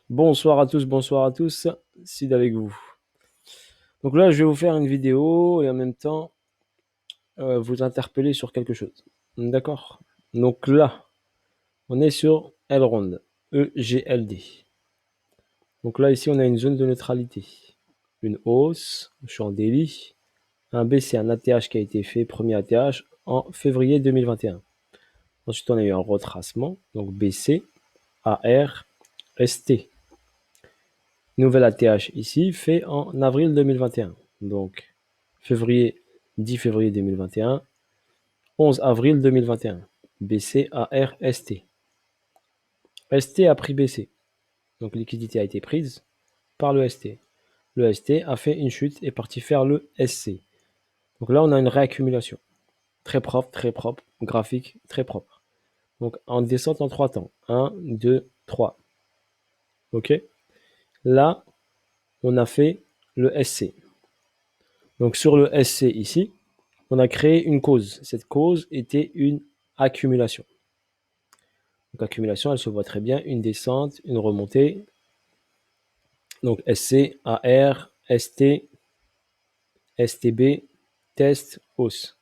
Bonsoir à tous, Sid avec vous. Donc là, je vais vous faire une vidéo et en même temps vous interpeller sur quelque chose. D'accord? Donc là, on est sur Elrond, EGLD. Donc là, ici, on a une zone de neutralité. Une hausse, je suis en daily. Un B, c'est un ATH qui a été fait, premier ATH, en février 2021. Ensuite, on a eu un retracement, donc BC, AR, ST. Nouvelle ATH ici, fait en avril 2021. Donc, février, 10 février 2021, 11 avril 2021. BC, AR, ST. ST a pris BC. Donc, liquidité a été prise par le ST. Le ST a fait une chute et est parti faire le SC. Donc là, on a une réaccumulation. Très propre, graphique, très propre. Donc, en descente en 3 temps. 1, 2, 3. OK? Là, on a fait le SC. Donc, sur le SC ici, on a créé une cause. Cette cause était une accumulation. Donc, accumulation, elle se voit très bien. Une descente, une remontée. Donc, SC, AR, ST, STB, test, hausse.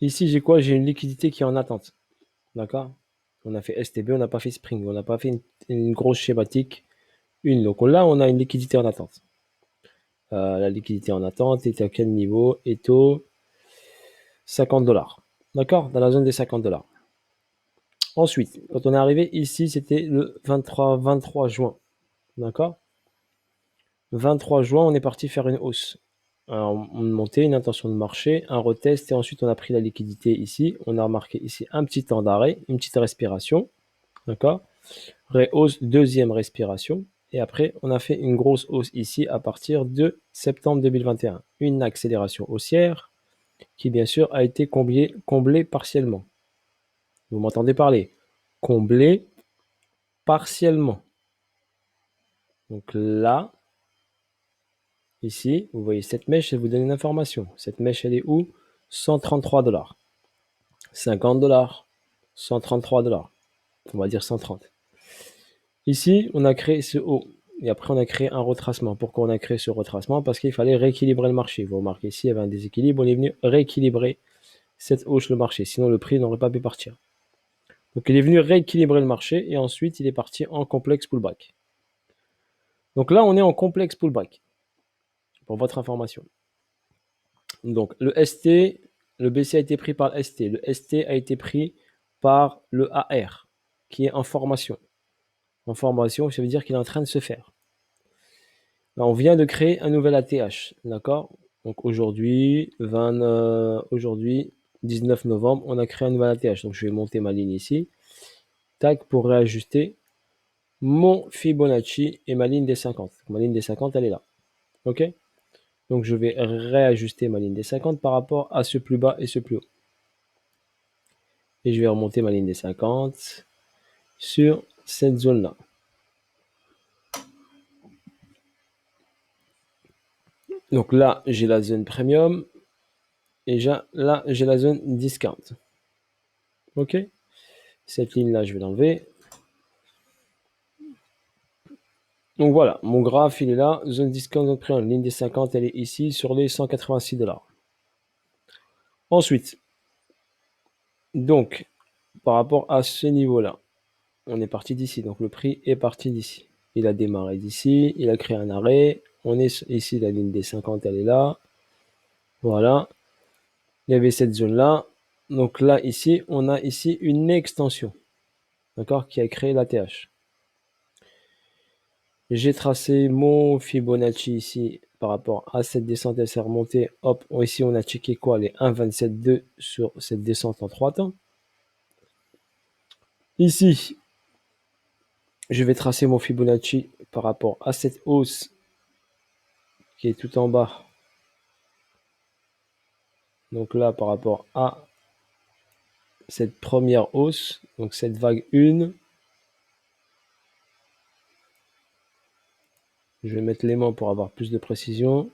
Ici, j'ai quoi? J'ai une liquidité qui est en attente. D'accord? On a fait STB, on n'a pas fait Spring. On n'a pas fait une grosse schématique. Donc là, on a une liquidité en attente. La liquidité en attente est à quel niveau? Est au 50 $. D'accord? Dans la zone des 50 $. Ensuite, quand on est arrivé ici, c'était le 23 juin. D'accord? 23 juin, on est parti faire une hausse. Alors, on montait, une intention de marché, un retest, et ensuite on a pris la liquidité ici. On a remarqué ici un petit temps d'arrêt, une petite respiration. D'accord? Hausse, deuxième respiration. Et après, on a fait une grosse hausse ici à partir de septembre 2021. Une accélération haussière qui, bien sûr, a été comblée partiellement. Vous m'entendez parler? Comblée partiellement. Donc là, ici, vous voyez cette mèche, elle vous donne une information. Cette mèche, elle est où? 133 $. 50 $, 133 $. On va dire 130. Ici, on a créé ce haut. Et après, on a créé un retracement. Pourquoi on a créé ce retracement? Parce qu'il fallait rééquilibrer le marché. Vous remarquez ici, il y avait un déséquilibre. On est venu rééquilibrer cette hausse le marché. Sinon, le prix n'aurait pas pu partir. Donc, il est venu rééquilibrer le marché. Et ensuite, il est parti en complexe pullback. Donc là, on est en complexe pullback. Pour votre information. Donc, le ST, le BC a été pris par le ST. Le ST a été pris par le AR, qui est en formation. En formation, ça veut dire qu'il est en train de se faire. Là, on vient de créer un nouvel ATH, d'accord? Donc aujourd'hui, 19 novembre, on a créé un nouvel ATH. Donc je vais monter ma ligne ici. Tac, pour réajuster mon Fibonacci et ma ligne des 50. Ma ligne des 50, elle est là. OK? Donc je vais réajuster ma ligne des 50 par rapport à ce plus bas et ce plus haut. Et je vais remonter ma ligne des 50 sur cette zone-là. Donc là, j'ai la zone premium et là, j'ai la zone discount. OK? Cette ligne-là, je vais l'enlever. Donc voilà, mon graphe, il est là. Zone discount, zone premium. Ligne des 50, elle est ici sur les 186 $. Ensuite, donc, par rapport à ce niveau-là, on est parti d'ici. Donc le prix est parti d'ici. Il a démarré d'ici, il a créé un arrêt. On est ici, la ligne des 50, elle est là. Voilà. Il y avait cette zone-là. Donc là, ici, on a ici une extension. D'accord? Qui a créé la TH. J'ai tracé mon Fibonacci ici par rapport à cette descente. Elle s'est remontée. Hop, ici on a checké quoi? Les 1,27,2 sur cette descente en 3 temps. Ici, je vais tracer mon Fibonacci par rapport à cette hausse qui est tout en bas. Donc là, par rapport à cette première hausse, donc cette vague 1, je vais mettre les mains pour avoir plus de précision.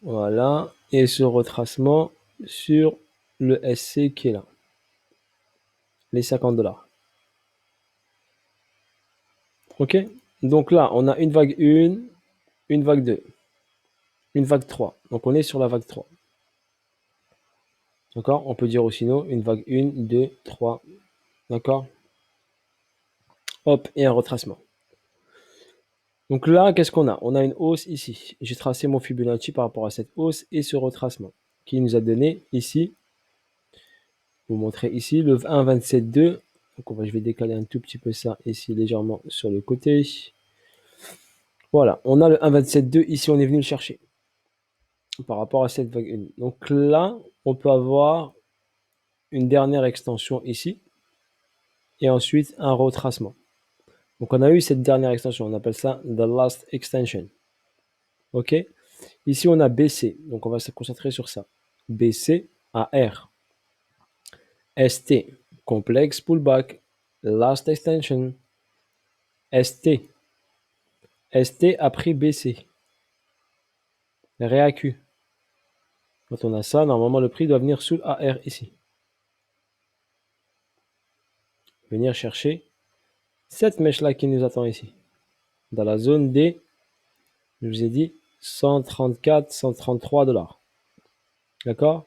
Voilà. Et ce retracement sur le SC qui est là. Les 50 $. OK? Donc là, on a une vague 1, une vague 2, une vague 3. Donc on est sur la vague 3. D'accord? On peut dire aussi non, une vague 1, 2, 3. D'accord? Hop, et un retracement. Donc là, qu'est-ce qu'on a? On a une hausse ici. J'ai tracé mon Fibonacci par rapport à cette hausse et ce retracement qui nous a donné ici, vous montrer ici, le 1,27,2. Donc je vais décaler un tout petit peu ça ici légèrement sur le côté. Voilà, on a le 1,27,2 ici, on est venu le chercher par rapport à cette vague 1. Donc là, on peut avoir une dernière extension ici et ensuite un retracement. Donc on a eu cette dernière extension, on appelle ça the last extension. OK? Ici, on a BC, donc on va se concentrer sur ça. BC à R. ST, complex pullback, last extension. ST. ST a pris BC. RAQ. Quand on a ça, normalement, le prix doit venir sous AR ici. Venir chercher cette mèche-là qui nous attend ici. Dans la zone des, je vous ai dit, 134, 133 $. D'accord?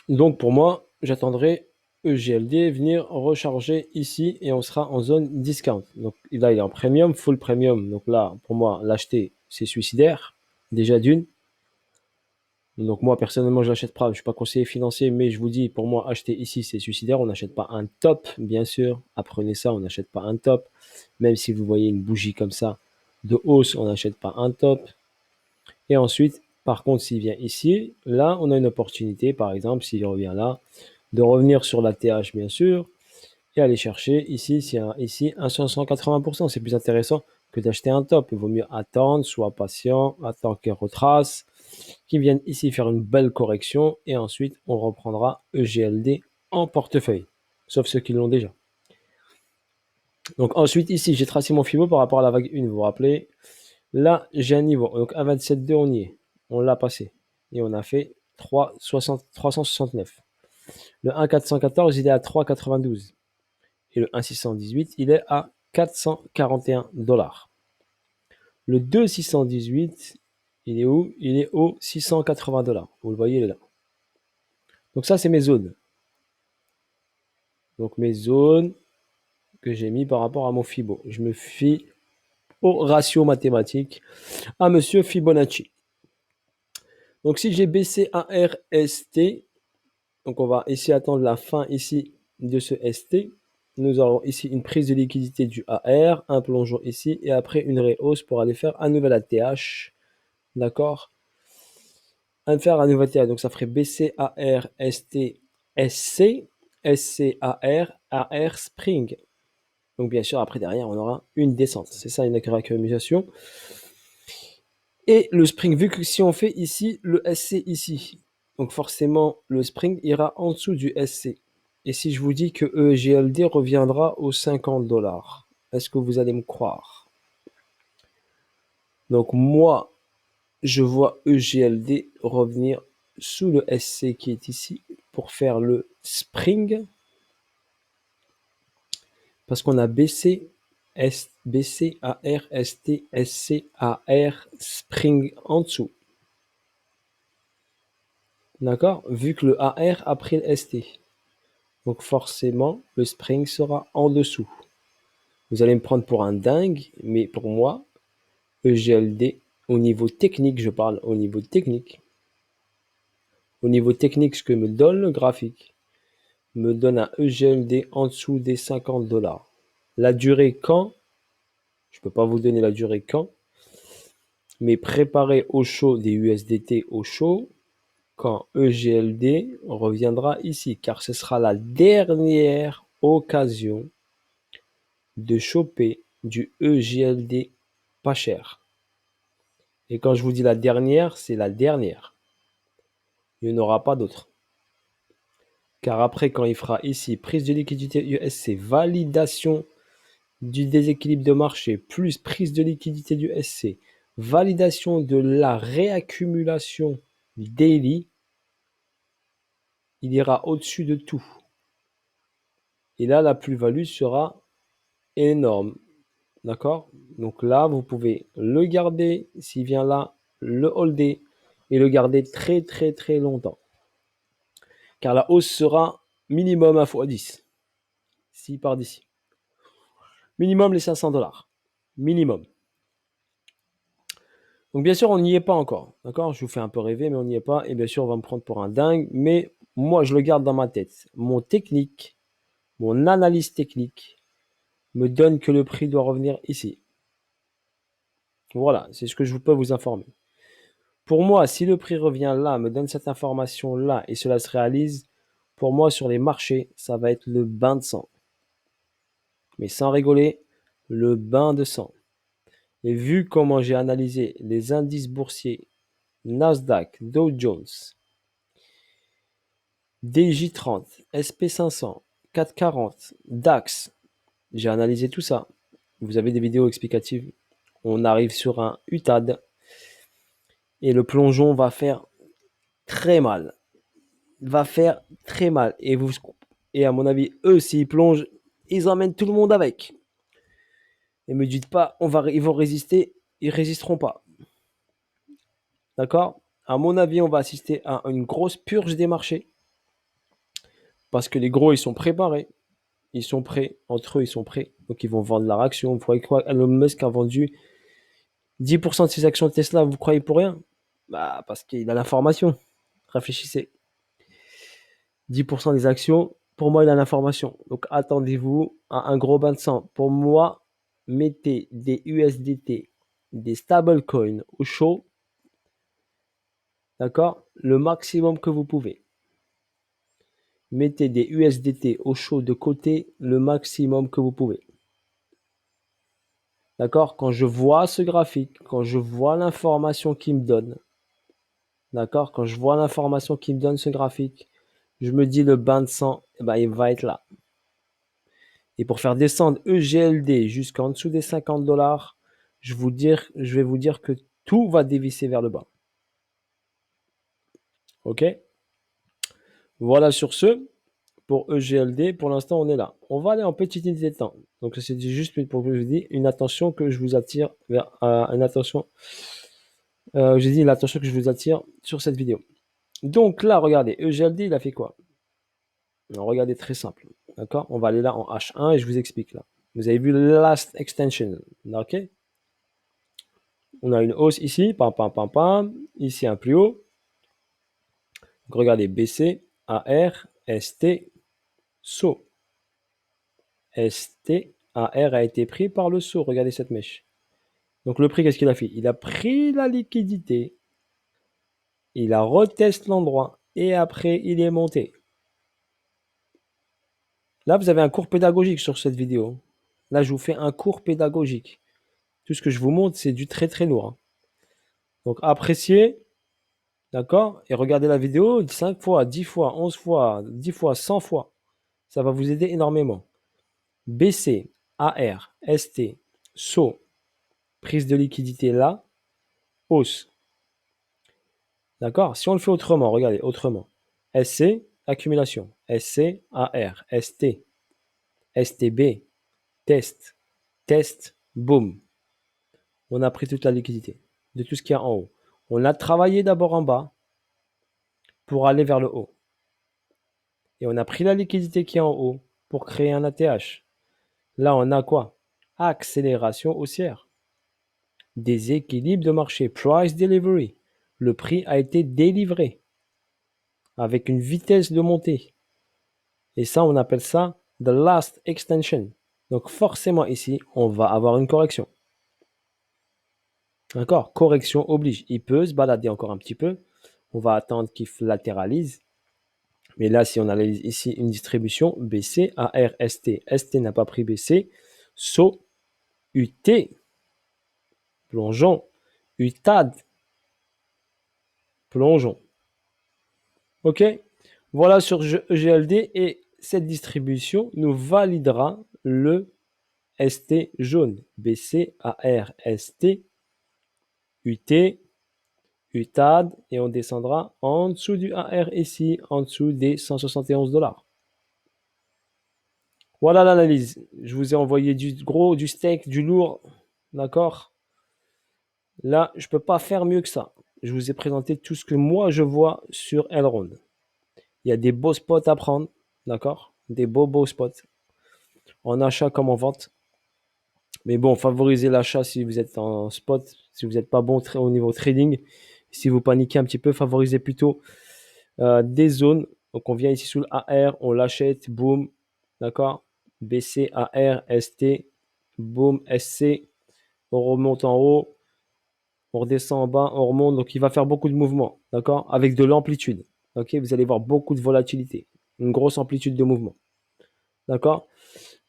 Donc pour moi, j'attendrai EGLD venir recharger ici et on sera en zone discount. Donc là, il est en premium, full premium. Donc là, pour moi, l'acheter, c'est suicidaire. Déjà d'une. Donc moi, personnellement, je l'achète pas. Je suis pas conseiller financier, mais je vous dis, pour moi, acheter ici, c'est suicidaire. On n'achète pas un top, bien sûr. Apprenez ça, on n'achète pas un top. Même si vous voyez une bougie comme ça de hausse, on n'achète pas un top. Et ensuite, par contre, s'il vient ici, là, on a une opportunité, par exemple, s'il revient là, de revenir sur la TH, bien sûr, et aller chercher ici, ici un 180%. C'est plus intéressant que d'acheter un top. Il vaut mieux attendre, soit patient, attendre qu'elle retrace, qu'ils viennent ici faire une belle correction, et ensuite, on reprendra EGLD en portefeuille, sauf ceux qui l'ont déjà. Donc ensuite, ici, j'ai tracé mon FIBO par rapport à la vague 1, vous vous rappelez. Là, j'ai un niveau, donc 1,27,2, on y est. On l'a passé. Et on a fait 369. Le 1,414, il est à 3,92. Et le 1,618, il est à 441 $. Le 2,618, il est où? Il est au 680 $. Vous le voyez, il est là. Donc ça, c'est mes zones. Donc mes zones que j'ai mis par rapport à mon Fibo. Je me fie au ratio mathématique à monsieur Fibonacci. Donc si j'ai baissé ARST, donc on va ici attendre la fin ici de ce ST. Nous aurons ici une prise de liquidité du AR, un plongeon ici, et après une rehausse pour aller faire un nouvel ATH. D'accord? Faire un nouvel ATH, donc ça ferait BCAR, ST, SC, SCAR, AR, Spring. Donc bien sûr, après derrière, on aura une descente. C'est ça une accumulation. Et le Spring, vu que si on fait ici le SC ici, donc forcément le Spring ira en dessous du SC. Et si je vous dis que EGLD reviendra aux 50 $, est-ce que vous allez me croire? Donc moi, je vois EGLD revenir sous le SC qui est ici pour faire le Spring. Parce qu'on a BC, BC, AR, ST, SC, AR, Spring en dessous. D'accord? Vu que le AR a pris le ST. Donc forcément, le Spring sera en dessous. Vous allez me prendre pour un dingue, mais pour moi, EGLD, au niveau technique, je parle au niveau technique. Au niveau technique, ce que me donne le graphique, me donne un EGLD en dessous des 50 $. La durée quand? Je ne peux pas vous donner la durée quand, mais préparez au chaud des USDT au chaud quand EGLD reviendra ici, car ce sera la dernière occasion de choper du EGLD pas cher. Et quand je vous dis la dernière, c'est la dernière. Il n'y en aura pas d'autre. Car après, quand il fera ici prise de liquidité USC, validation du déséquilibre de marché, plus prise de liquidité du SC, validation de la réaccumulation daily, il ira au-dessus de tout. Et là, la plus-value sera énorme. D'accord? Donc là, vous pouvez le garder, s'il vient là, le holder et le garder très très très longtemps. Car la hausse sera minimum 1 fois 10. Si part d'ici. Minimum les 500 dollars. Minimum. Donc bien sûr, on n'y est pas encore. D'accord? Je vous fais un peu rêver, mais on n'y est pas. Et bien sûr, on va me prendre pour un dingue. Mais moi, je le garde dans ma tête. Mon analyse technique me donne que le prix doit revenir ici. Voilà, c'est ce que je peux vous informer. Pour moi, si le prix revient là, me donne cette information-là et cela se réalise, pour moi, sur les marchés, ça va être le bain de sang. Mais sans rigoler, le bain de sang. Et vu comment j'ai analysé les indices boursiers Nasdaq, Dow Jones, DJ30, SP500, 440, DAX, j'ai analysé tout ça. Vous avez des vidéos explicatives. On arrive sur un UTAD et le plongeon va faire très mal. Et à mon avis, eux, s'ils plongent, ils emmènent tout le monde avec. Et me dites pas, ils vont résister, ils résisteront pas. D'accord? À mon avis, on va assister à une grosse purge des marchés. Parce que les gros, ils sont préparés. Ils sont prêts. Entre eux, ils sont prêts. Donc, ils vont vendre leur action. Vous croyez quoi? Elon Musk a vendu 10% de ses actions de Tesla. Vous croyez pour rien? Bah, parce qu'il a l'information. Réfléchissez. 10% des actions, pour moi, il a l'information. Donc, attendez-vous à un gros bain de sang. Pour moi, mettez des USDT, des stablecoins au chaud. D'accord? Le maximum que vous pouvez. Mettez des USDT au chaud de côté le maximum que vous pouvez. D'accord? Quand je vois ce graphique, quand je vois l'information qu'il me donne, d'accord? Quand je vois l'information qu'il me donne ce graphique, je me dis le bain de sang, eh ben, il va être là. Et pour faire descendre EGLD jusqu'en dessous des 50 dollars, je vais vous dire que tout va dévisser vers le bas. Ok? Voilà sur ce. Pour EGLD, pour l'instant, on est là. On va aller en petite unité de temps. Donc, c'est juste pour que je vous dise une attention que je vous attire vers une attention. J'ai dit l'attention que je vous attire sur cette vidéo. Donc là, regardez, EGLD, il a fait quoi? Alors, regardez, très simple. D'accord? On va aller là en H1 et je vous explique là. Vous avez vu Last Extension. Ok? On a une hausse ici, pam, pam, pam, pam. Ici, un plus haut. Donc, regardez, BC, AR, ST, SO. ST, AR a été pris par le SO. Regardez cette mèche. Donc, le prix, qu'est-ce qu'il a fait? Il a pris la liquidité. Il a retesté l'endroit. Et après, il est monté. Là, vous avez un cours pédagogique sur cette vidéo. Là, je vous fais un cours pédagogique. Tout ce que je vous montre, c'est du très très lourd. Donc, appréciez, d'accord? Et regardez la vidéo 5 fois, 10 fois, 11 fois, 10 fois, 100 fois. Ça va vous aider énormément. BC, AR, ST, SO, prise de liquidité là, hausse. D'accord? Si on le fait autrement, regardez, autrement. SC, accumulation. SC, AR, ST, STB, test, test, boom. On a pris toute la liquidité de tout ce qu'il y a en haut. On a travaillé d'abord en bas pour aller vers le haut. Et on a pris la liquidité qui est en haut pour créer un ATH. Là, on a quoi? Accélération haussière. Déséquilibre de marché. Price delivery. Le prix a été délivré avec une vitesse de montée. Et ça, on appelle ça the last extension. Donc forcément ici, on va avoir une correction. D'accord? Correction oblige. Il peut se balader encore un petit peu. On va attendre qu'il latéralise. Mais là, si on analyse ici une distribution, BC, AR, ST. ST n'a pas pris BC. SO, UT. Plongeons. UTAD. Plongeons. OK? Voilà sur EGLD et cette distribution nous validera le ST jaune. BC, AR, ST, UT, UTAD et on descendra en dessous du AR ici, en dessous des 171 dollars. Voilà l'analyse. Je vous ai envoyé du gros, du steak, du lourd. D'accord? Là, je ne peux pas faire mieux que ça. Je vous ai présenté tout ce que moi je vois sur Elrond. Il y a des beaux spots à prendre. D'accord? Des beaux spots. En achat comme en vente. Mais bon, favorisez l'achat si vous êtes en spot. Si vous n'êtes pas bon au niveau trading. Si vous paniquez un petit peu, favorisez plutôt des zones. Donc on vient ici sous le AR, on l'achète, boum, d'accord? BC, AR, ST, boum, SC, on remonte en haut, on redescend en bas, on remonte. Donc il va faire beaucoup de mouvements, d'accord? Avec de l'amplitude. Ok, vous allez voir beaucoup de volatilité, une grosse amplitude de mouvement, d'accord?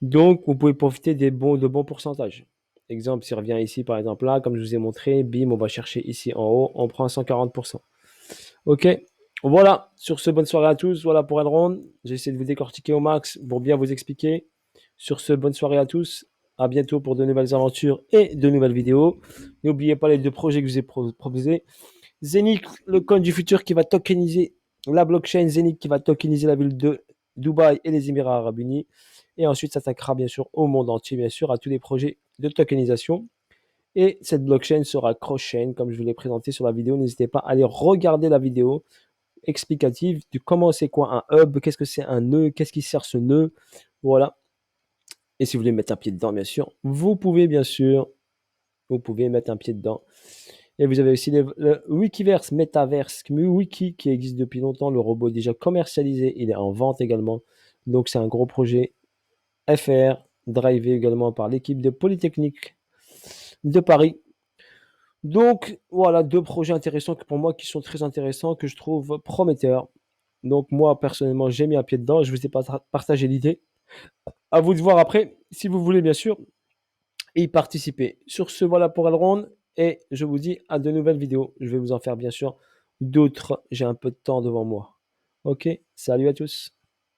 Donc vous pouvez profiter de bons pourcentages. Exemple, si on revient ici, par exemple là, comme je vous ai montré, bim, on va chercher ici en haut, on prend 140%. Ok, voilà, sur ce, bonne soirée à tous. Voilà pour Elrond. J'ai essayé de vous décortiquer au max pour bien vous expliquer. Sur ce, bonne soirée à tous. À bientôt pour de nouvelles aventures et de nouvelles vidéos. N'oubliez pas les deux projets que je vous ai proposés. Zenith, le coin du futur qui va tokeniser la blockchain Zenith qui va tokeniser la ville de Dubaï et les Émirats Arabes Unis. Et ensuite s'attaquera bien sûr au monde entier, bien sûr, à tous les projets de tokenisation. Et cette blockchain sera cross-chain, comme je vous l'ai présenté sur la vidéo. N'hésitez pas à aller regarder la vidéo explicative de comment c'est quoi un hub, qu'est-ce que c'est un nœud, qu'est-ce qui sert ce nœud. Voilà. Et si vous voulez mettre un pied dedans, bien sûr, vous pouvez bien sûr, vous pouvez mettre un pied dedans. Et vous avez aussi le Wikiverse, Metaverse, Wiki qui existe depuis longtemps. Le robot est déjà commercialisé, il est en vente également. Donc c'est un gros projet FR, drivé également par l'équipe de Polytechnique de Paris. Donc voilà, deux projets intéressants que pour moi qui sont très intéressants, que je trouve prometteurs. Donc moi personnellement j'ai mis un pied dedans, je vous ai partagé l'idée. À vous de voir après, si vous voulez bien sûr y participer. Sur ce, voilà pour Elrond, et je vous dis à de nouvelles vidéos. Je vais vous en faire bien sûr d'autres, j'ai un peu de temps devant moi. Ok, salut à tous.